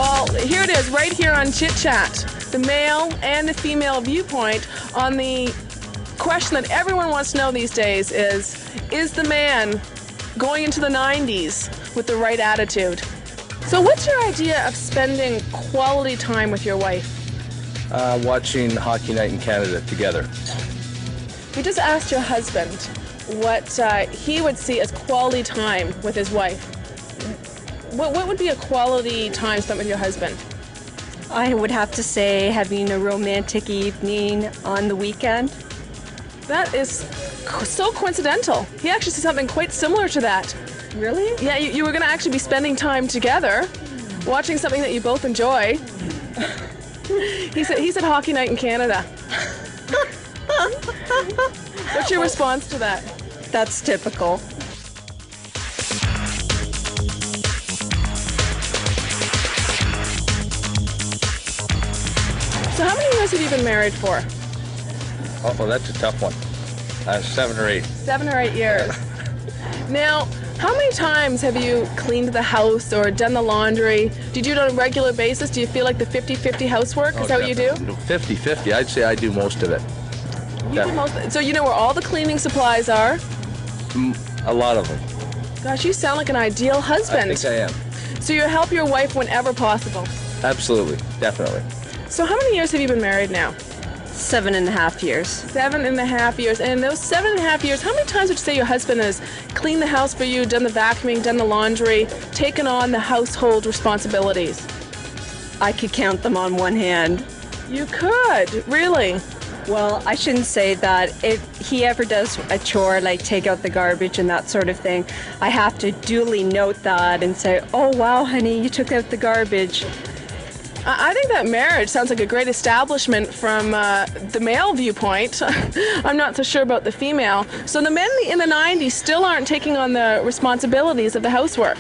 Well, here it is, right here on Chit Chat, the male and the female viewpoint on the question that everyone wants to know these days is the man going into the 90s with the right attitude? So what's your idea of spending quality time with your wife? Watching Hockey Night in Canada together. We just asked your husband what he would see as quality time with his wife. What would be a quality time spent with your husband? I would have to say having a romantic evening on the weekend. That is so coincidental. He actually said something quite similar to that. Really? Yeah, you were going to actually be spending time together, watching something that you both enjoy. He said Hockey Night in Canada. What's your response to that? That's typical. So how many years have you been married for? Oh, well, that's a tough one. 7 or 8. 7 or 8 years. Now, how many times have you cleaned the house or done the laundry? Do you do it on a regular basis? Do you feel like the 50-50 housework? Is that what you do? 50-50. I'd say I do most of it. You do most, so you know where all the cleaning supplies are? A lot of them. Gosh, you sound like an ideal husband. I think I am. So you help your wife whenever possible? Absolutely. Definitely. So how many years have you been married now? 7.5 years. 7.5 years. And in those 7.5 years, how many times would you say your husband has cleaned the house for you, done the vacuuming, done the laundry, taken on the household responsibilities? I could count them on one hand. You could? Really? Well, I shouldn't say that. If he ever does a chore, like take out the garbage and that sort of thing, I have to duly note that and say, oh wow, honey, you took out the garbage. I think that marriage sounds like a great establishment from the male viewpoint. I'm not so sure about the female. So the men in the 90s still aren't taking on the responsibilities of the housework.